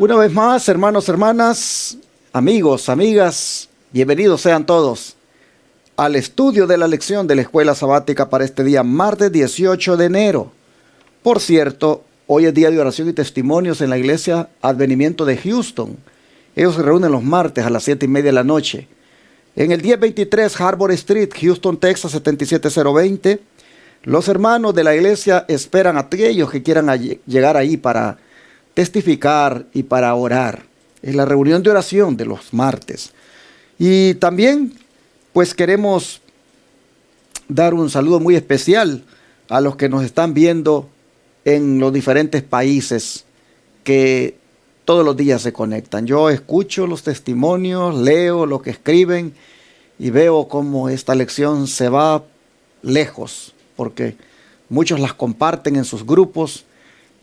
Una vez más, hermanos, hermanas, amigos, amigas, bienvenidos sean todos al estudio de la lección de la Escuela Sabática para este día, martes 18 de enero. Por cierto, hoy es día de oración y testimonios en la Iglesia Advenimiento de Houston. Ellos se reúnen los martes a las 7:30 de la noche. En el 1023 Harbor Street, Houston, Texas, 77020. Los hermanos de la iglesia esperan a aquellos que quieran llegar ahí para testificar y para orar. Es la reunión de oración de los martes. Y también, pues queremos dar un saludo muy especial a los que nos están viendo en los diferentes países que todos los días se conectan. Yo escucho los testimonios, leo lo que escriben y veo cómo esta lección se va lejos, porque muchos las comparten en sus grupos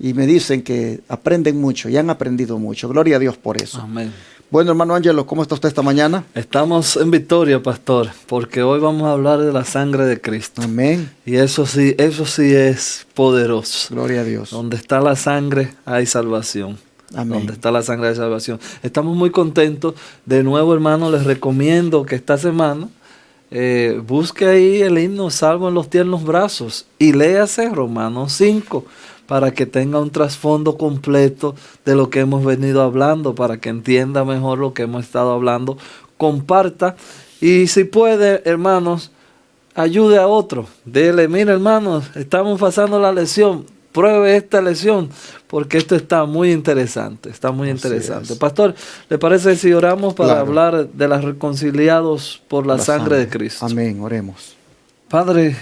y me dicen que aprenden mucho y han aprendido mucho. Gloria a Dios por eso. Amén. Bueno, hermano Ángelo, ¿cómo está usted esta mañana? Estamos en victoria, pastor, porque hoy vamos a hablar de la sangre de Cristo. Amén. Y eso sí es poderoso. Gloria a Dios. Donde está la sangre hay salvación. Amén. Donde está la sangre hay salvación. Estamos muy contentos. De nuevo, hermano, les recomiendo que esta semana busque ahí el himno Salvo en los tiernos brazos y léase Romanos 5 para que tenga un trasfondo completo de lo que hemos venido hablando, para que entienda mejor lo que hemos estado hablando. Comparta y si puede, hermanos, ayude a otro. Dile, mira, hermanos, estamos pasando la lección. Pruebe esta lección porque esto está muy interesante. Está muy interesante. Pastor, ¿le parece si oramos para hablar de los reconciliados por la sangre de Cristo? Amén, oremos. Padre,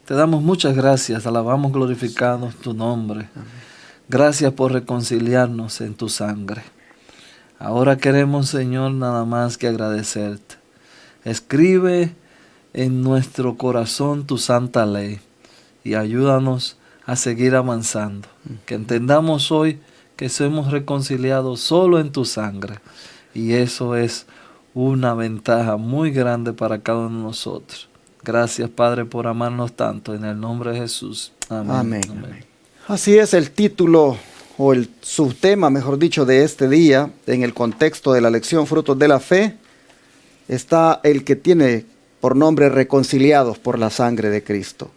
te damos muchas gracias, alabamos, glorificamos tu nombre. Amén. Gracias por reconciliarnos en tu sangre. Ahora queremos, Señor, nada más que agradecerte. Escribe en nuestro corazón tu santa ley y ayúdanos a seguir avanzando. Que entendamos hoy que somos reconciliados solo en tu sangre. Y eso es una ventaja muy grande para cada uno de nosotros. Gracias, Padre, por amarnos tanto. En el nombre de Jesús. Amén. Amén. Amén. Así es el título o el subtema, mejor dicho, de este día. En el contexto de la lección Frutos de la Fe está el que tiene por nombre reconciliados por la sangre de Cristo.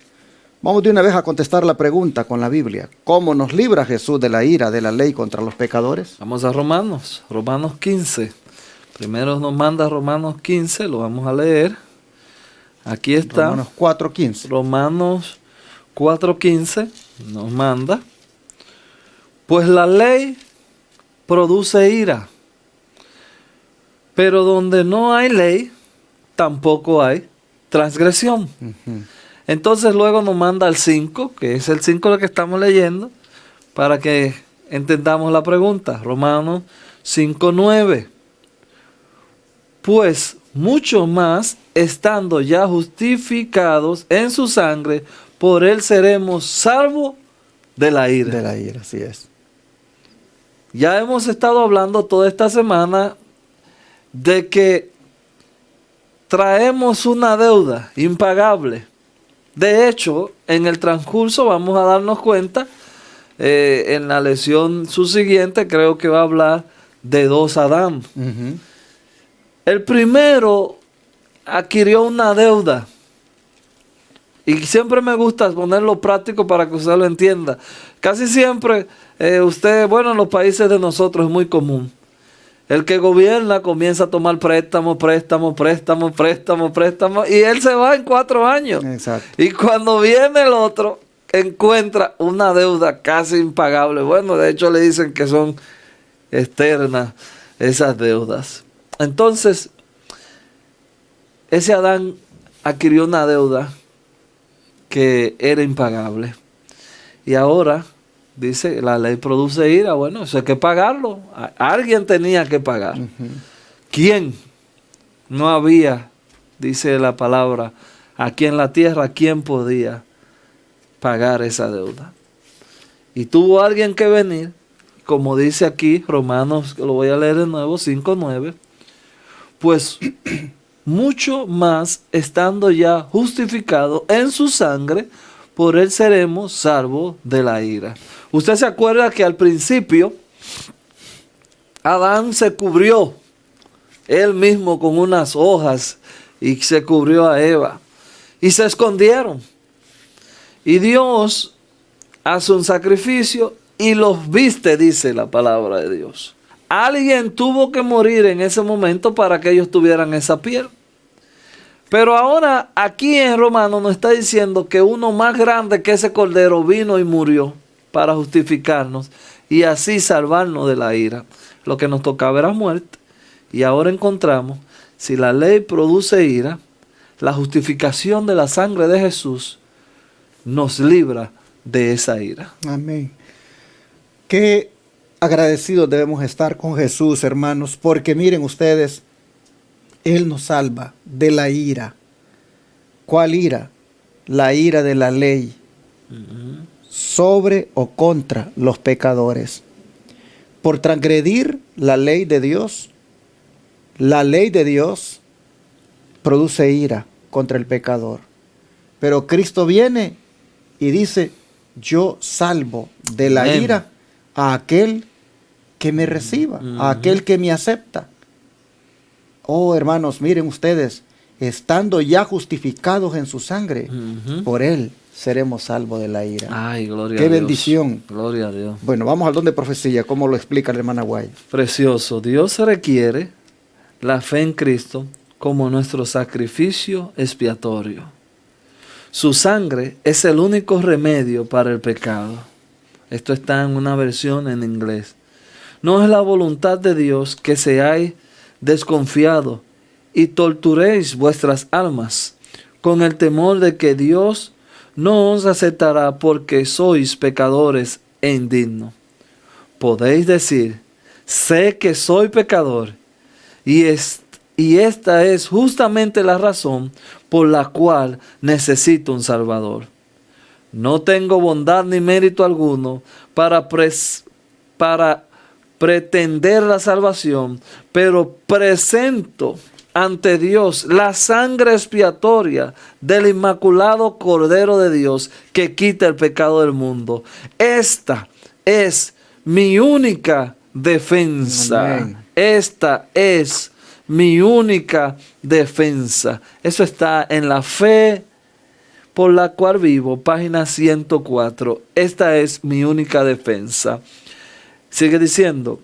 Vamos de una vez a contestar la pregunta con la Biblia. ¿Cómo nos libra Jesús de la ira de la ley contra los pecadores? Vamos a Romanos 15. Primero nos manda Romanos 15, lo vamos a leer. Aquí está. Romanos 4:15. Romanos 4:15 nos manda. Pues la ley produce ira, pero donde no hay ley, tampoco hay transgresión. Entonces luego nos manda al 5, que es el 5 de que estamos leyendo, para que entendamos la pregunta. Romanos 5:9. Pues mucho más, estando ya justificados en su sangre, por él seremos salvos de la ira. De la ira, así es. Ya hemos estado hablando toda esta semana de que traemos una deuda impagable. De hecho, en el transcurso vamos a darnos cuenta, en la lección subsiguiente creo que va a hablar de dos Adán. El primero adquirió una deuda. Y siempre me gusta ponerlo práctico para que usted lo entienda. Casi siempre, en los países de nosotros es muy común. El que gobierna comienza a tomar préstamos, y él se va en 4 años. Exacto. Y cuando viene el otro, encuentra una deuda casi impagable. Bueno, de hecho le dicen que son externas esas deudas. Entonces, ese Adán adquirió una deuda que era impagable. Y ahora dice, la ley produce ira. Bueno, eso hay que pagarlo. Alguien tenía que pagar. ¿Quién? No había, dice la palabra, aquí en la tierra, ¿quién podía pagar esa deuda? Y tuvo alguien que venir, como dice aquí, Romanos, lo voy a leer de nuevo, 5:9. Pues mucho más, estando ya justificado en su sangre, por él seremos salvos de la ira. Usted se acuerda que al principio Adán se cubrió él mismo con unas hojas y se cubrió a Eva y se escondieron. Y Dios hace un sacrificio y los viste, dice la palabra de Dios. Alguien tuvo que morir en ese momento para que ellos tuvieran esa piel. Pero ahora aquí en Romanos nos está diciendo que uno más grande que ese cordero vino y murió para justificarnos y así salvarnos de la ira. Lo que nos tocaba era muerte. Y ahora encontramos, si la ley produce ira, la justificación de la sangre de Jesús nos libra de esa ira. Amén. Qué agradecidos debemos estar con Jesús, hermanos, porque miren ustedes, Él nos salva de la ira. ¿Cuál ira? La ira de la ley sobre o contra los pecadores. Por transgredir la ley de Dios produce ira contra el pecador. Pero Cristo viene y dice, yo salvo de la ira a aquel que me reciba, a aquel que me acepta. Oh, hermanos, miren ustedes, estando ya justificados en su sangre, por Él seremos salvos de la ira. Ay, gloria a Dios. ¡Qué bendición! Gloria a Dios. Bueno, vamos al don de profecía, ¿cómo lo explica la hermana Guay? Precioso. Dios requiere la fe en Cristo como nuestro sacrificio expiatorio. Su sangre es el único remedio para el pecado. Esto está en una versión en inglés. No es la voluntad de Dios que seáis desconfiados y torturéis vuestras almas con el temor de que Dios no os aceptará porque sois pecadores e indignos. Podéis decir, sé que soy pecador y esta es justamente la razón por la cual necesito un Salvador. No tengo bondad ni mérito alguno para pretender la salvación, pero presento ante Dios la sangre expiatoria del inmaculado Cordero de Dios que quita el pecado del mundo. Esta es mi única defensa. Amén. Esta es mi única defensa. Eso está en La Fe por la cual vivo, página 104. Esta es mi única defensa. Sigue diciendo,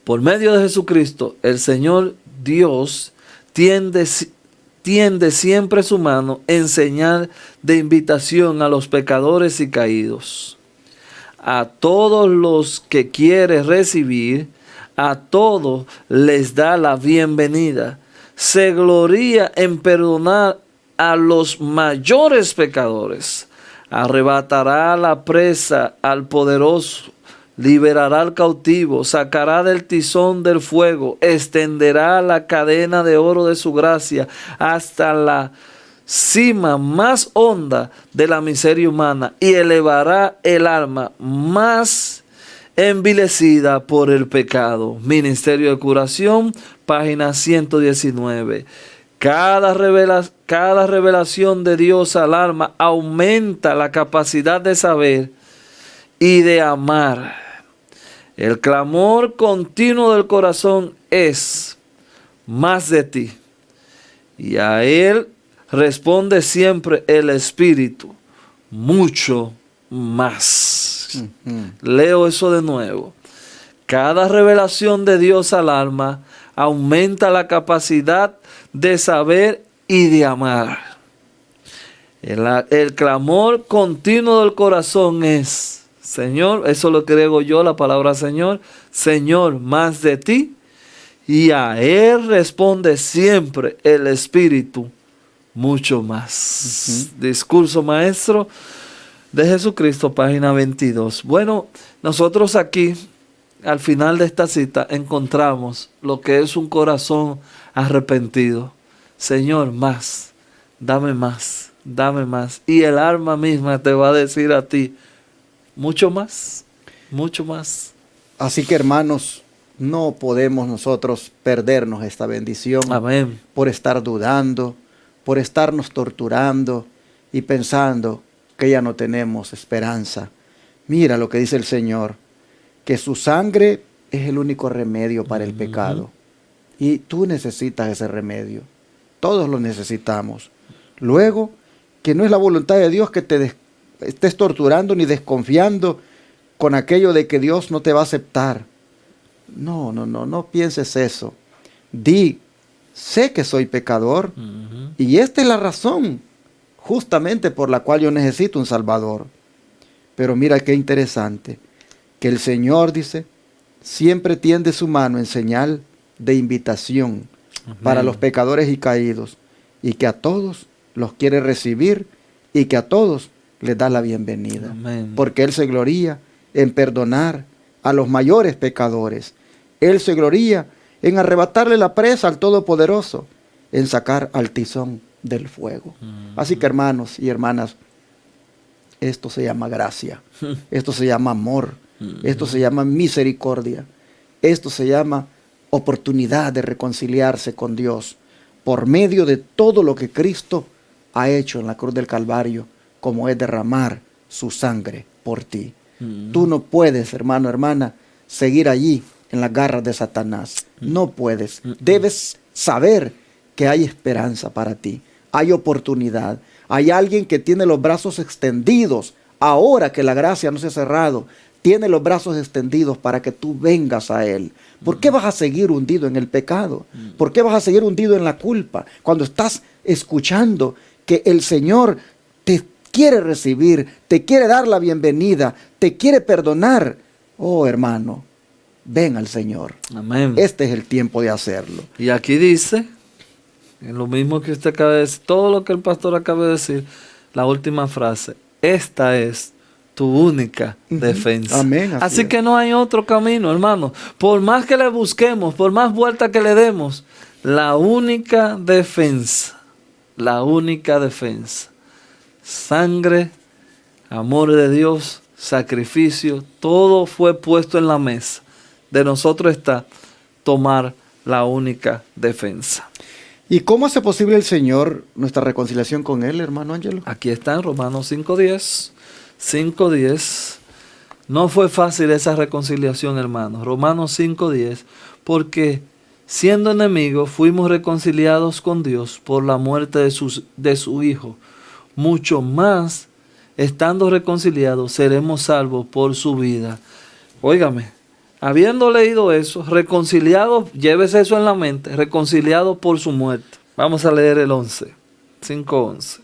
por medio de Jesucristo, el Señor Dios tiende siempre su mano en señal de invitación a los pecadores y caídos. A todos los que quiere recibir, a todos les da la bienvenida. Se gloria en perdonar a los mayores pecadores. Arrebatará la presa al poderoso, liberará al cautivo, sacará del tizón del fuego, extenderá la cadena de oro de su gracia hasta la cima más honda de la miseria humana y elevará el alma más envilecida por el pecado. Ministerio de Curación, página 119. Cada revelación de Dios al alma aumenta la capacidad de saber y de amar. El clamor continuo del corazón es más de ti. Y a él responde siempre el Espíritu, mucho más. Leo eso de nuevo. Cada revelación de Dios al alma aumenta la capacidad de saber y de amar. El clamor continuo del corazón es, Señor, eso lo agrego yo, la palabra Señor, Señor, más de ti. Y a Él responde siempre el Espíritu, mucho más. Discurso maestro de Jesucristo, página 22. Bueno, nosotros aquí, al final de esta cita, encontramos lo que es un corazón arrepentido. Señor, más, dame más, dame más. Y el alma misma te va a decir a ti, mucho más, mucho más. Así que, hermanos, no podemos nosotros perdernos esta bendición. Amén. Por estar dudando, por estarnos torturando y pensando que ya no tenemos esperanza. Mira lo que dice el Señor, que su sangre es el único remedio para el pecado. Y tú necesitas ese remedio. Todos lo necesitamos. Luego, que no es la voluntad de Dios que te estés torturando ni desconfiando con aquello de que Dios no te va a aceptar. No pienses eso. Di, sé que soy pecador y esta es la razón justamente por la cual yo necesito un Salvador. Pero mira qué interesante, que el Señor, dice, siempre tiende su mano en señal de invitación para los pecadores y caídos, y que a todos los quiere recibir y que a todos les da la bienvenida. Amén. Porque Él se gloría en perdonar a los mayores pecadores. Él se gloría en arrebatarle la presa al Todopoderoso, en sacar al tizón del fuego. Así que, hermanos y hermanas, esto se llama gracia, esto se llama amor, esto se llama misericordia, esto se llama oportunidad de reconciliarse con Dios por medio de todo lo que Cristo ha hecho en la cruz del Calvario, como es derramar su sangre por ti. Tú no puedes, hermano, hermana, seguir allí en las garras de Satanás. No puedes. Debes saber que hay esperanza para ti. Hay oportunidad. Hay alguien que tiene los brazos extendidos. Ahora que la gracia no se ha cerrado, tiene los brazos extendidos para que tú vengas a Él. ¿Por qué vas a seguir hundido en el pecado? ¿Por qué vas a seguir hundido en la culpa? Cuando estás escuchando que el Señor te quiere recibir, te quiere dar la bienvenida, te quiere perdonar. Oh, hermano, ven al Señor. Amén. Este es el tiempo de hacerlo. Y aquí dice, en lo mismo que usted acaba de decir, todo lo que el pastor acaba de decir, la última frase, esta es tu única defensa. Amén. Así que no hay otro camino, hermano. Por más que le busquemos, por más vuelta que le demos, la única defensa, sangre, amor de Dios, sacrificio, todo fue puesto en la mesa. De nosotros está tomar la única defensa. ¿Y cómo hace posible el Señor nuestra reconciliación con Él, hermano Ángelo? Aquí está en Romanos 5:10. 5:10. No fue fácil esa reconciliación, hermanos. Romanos 5:10. Porque siendo enemigos fuimos reconciliados con Dios por la muerte de su Hijo. Mucho más, estando reconciliados, seremos salvos por su vida. Óigame, habiendo leído eso, reconciliados, llévese eso en la mente, reconciliados por su muerte. Vamos a leer el 11, 5:11.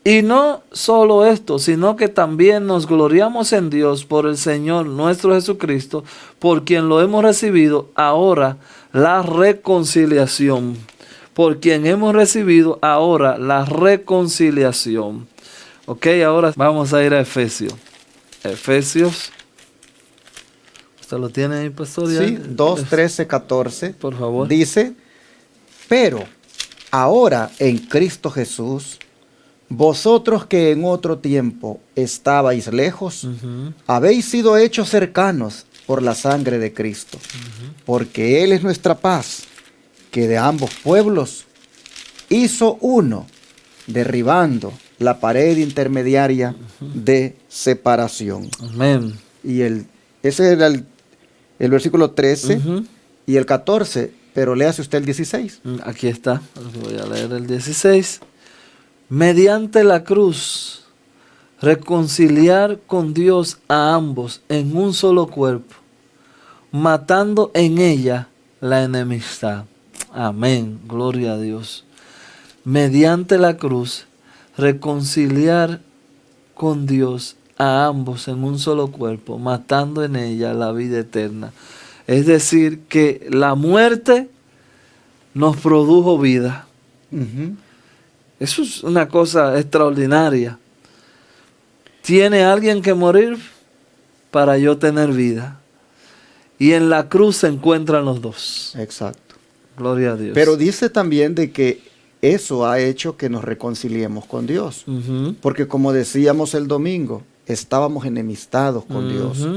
Y no solo esto, sino que también nos gloriamos en Dios por el Señor nuestro Jesucristo, por quien lo hemos recibido ahora la reconciliación. Por quien hemos recibido ahora la reconciliación. Ok, ahora vamos a ir a Efesios. Efesios. ¿Usted lo tiene ahí, pastor? Sí, 2, 13, 14. Por favor. Dice, pero ahora en Cristo Jesús, vosotros que en otro tiempo estabais lejos, habéis sido hechos cercanos por la sangre de Cristo, porque Él es nuestra paz, que de ambos pueblos hizo uno, derribando la pared intermediaria de separación. Amén. Y ese era el versículo 13 y el 14, pero léase usted el 16. Aquí está, voy a leer el 16. Mediante la cruz, reconciliar con Dios a ambos en un solo cuerpo, matando en ella la enemistad. Amén, gloria a Dios. Mediante la cruz, reconciliar con Dios a ambos en un solo cuerpo, matando en ella la vida eterna. Es decir, que la muerte nos produjo vida. Eso es una cosa extraordinaria. Tiene alguien que morir para yo tener vida. Y en la cruz se encuentran los dos. Exacto. Gloria a Dios. Pero dice también de que eso ha hecho que nos reconciliemos con Dios. Porque como decíamos el domingo, estábamos enemistados con Dios.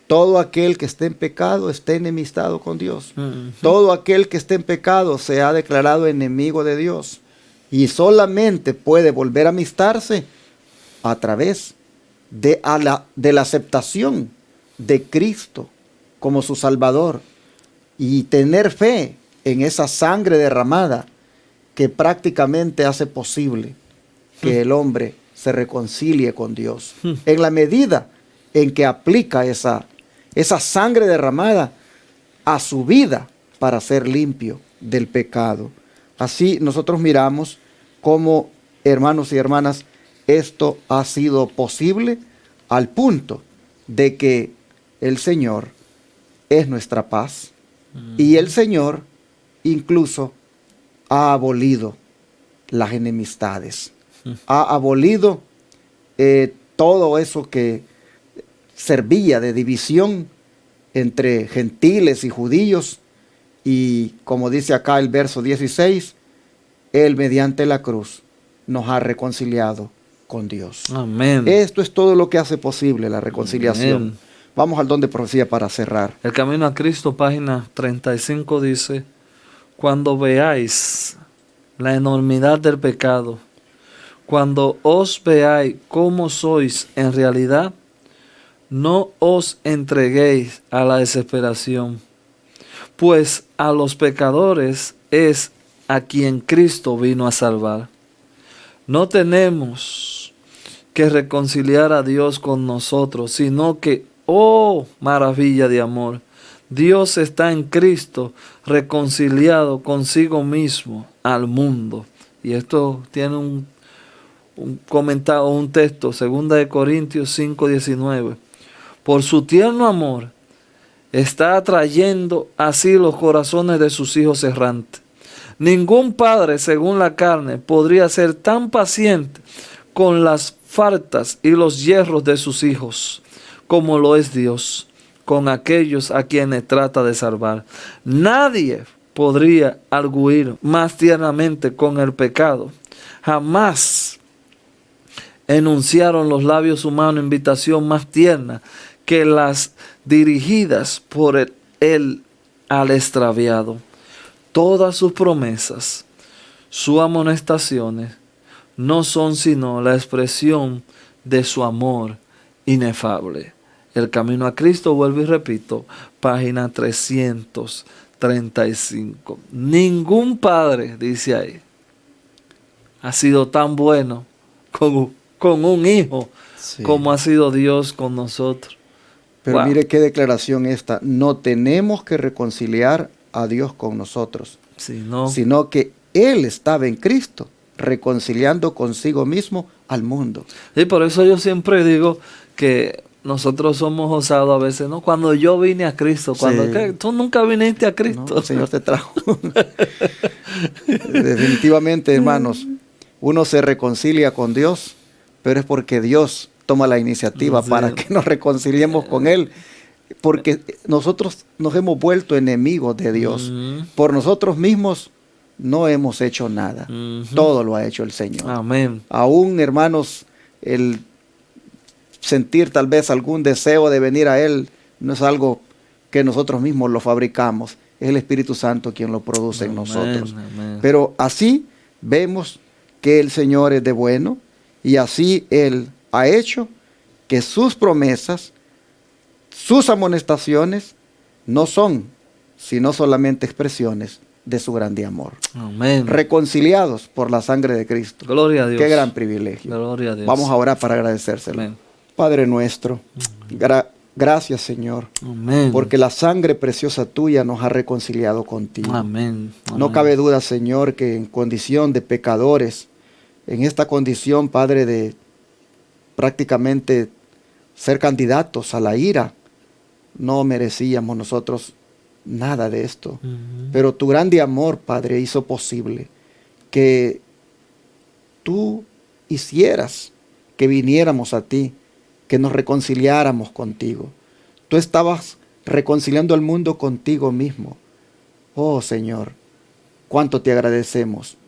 Todo aquel que esté en pecado está enemistado con Dios. Todo aquel que esté en pecado se ha declarado enemigo de Dios. Y solamente puede volver a amistarse a través de la aceptación de Cristo como su Salvador y tener fe en esa sangre derramada que prácticamente hace posible que el hombre se reconcilie con Dios. En la medida en que aplica esa sangre derramada a su vida para ser limpio del pecado. Así nosotros miramos cómo, hermanos y hermanas, esto ha sido posible al punto de que el Señor es nuestra paz y el Señor incluso ha abolido las enemistades, ha abolido todo eso que servía de división entre gentiles y judíos, y como dice acá el verso 16, Él mediante la cruz nos ha reconciliado con Dios. Amén. Esto es todo lo que hace posible la reconciliación. Amén. Vamos al don de profecía para cerrar. El Camino a Cristo, página 35, dice: cuando veáis la enormidad del pecado, cuando os veáis cómo sois en realidad, no os entreguéis a la desesperación, pues a los pecadores es a quien Cristo vino a salvar. No tenemos que reconciliar a Dios con nosotros, sino que, oh maravilla de amor, Dios está en Cristo reconciliado consigo mismo al mundo. Y esto tiene un comentario, un texto, 2 Corintios 5:19. Por su tierno amor está atrayendo así los corazones de sus hijos errantes. Ningún padre, según la carne, podría ser tan paciente con las faltas y los yerros de sus hijos como lo es Dios con aquellos a quienes trata de salvar. Nadie podría arguir más tiernamente con el pecado. Jamás enunciaron los labios humanos invitación más tierna que las dirigidas por él al extraviado. Todas sus promesas, sus amonestaciones, no son sino la expresión de su amor inefable. El Camino a Cristo, vuelvo y repito, página 335. Ningún padre, dice ahí, ha sido tan bueno con un hijo, sí, como ha sido Dios con nosotros. Pero mire qué declaración esta: no tenemos que reconciliar a Dios con nosotros, sino que Él estaba en Cristo, reconciliando consigo mismo al mundo. Y por eso yo siempre digo que nosotros somos osados a veces, ¿no? Cuando yo vine a Cristo, cuando sí. Tú nunca viniste a Cristo. No, el Señor te trajo. Definitivamente, hermanos, uno se reconcilia con Dios, pero es porque Dios toma la iniciativa para que nos reconciliemos con Él, porque nosotros nos hemos vuelto enemigos de Dios. Por nosotros mismos no hemos hecho nada. Todo lo ha hecho el Señor. Amén. Aún, hermanos, el sentir tal vez algún deseo de venir a Él no es algo que nosotros mismos lo fabricamos, es el Espíritu Santo quien lo produce en nosotros. Amén. Pero así vemos que el Señor es de bueno, y así Él ha hecho que sus promesas, sus amonestaciones, no son sino solamente expresiones de su grande amor. Amén. Reconciliados por la sangre de Cristo. Gloria a Dios. Qué gran privilegio. Gloria a Dios. Vamos a orar para agradecérselo. Amén. Padre nuestro, gracias, Señor, amén, porque la sangre preciosa tuya nos ha reconciliado contigo. Amén. Amén. No cabe duda, Señor, que en condición de pecadores, en esta condición, Padre, de prácticamente ser candidatos a la ira, no merecíamos nosotros nada de esto. Pero tu grande amor, Padre, hizo posible que tú hicieras que viniéramos a ti, que nos reconciliáramos contigo. Tú estabas reconciliando al mundo contigo mismo. Oh Señor, cuánto te agradecemos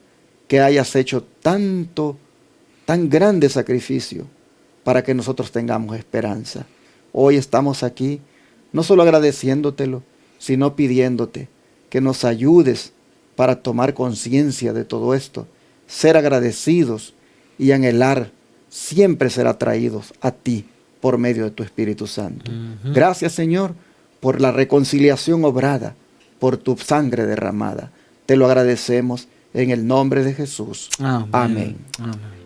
que hayas hecho tan grande sacrificio para que nosotros tengamos esperanza. Hoy estamos aquí, no solo agradeciéndotelo, sino pidiéndote que nos ayudes para tomar conciencia de todo esto, ser agradecidos y anhelar siempre ser atraídos a ti por medio de tu Espíritu Santo. Gracias, Señor, por la reconciliación obrada, por tu sangre derramada. Te lo agradecemos en el nombre de Jesús. Amén. Amén. Amén.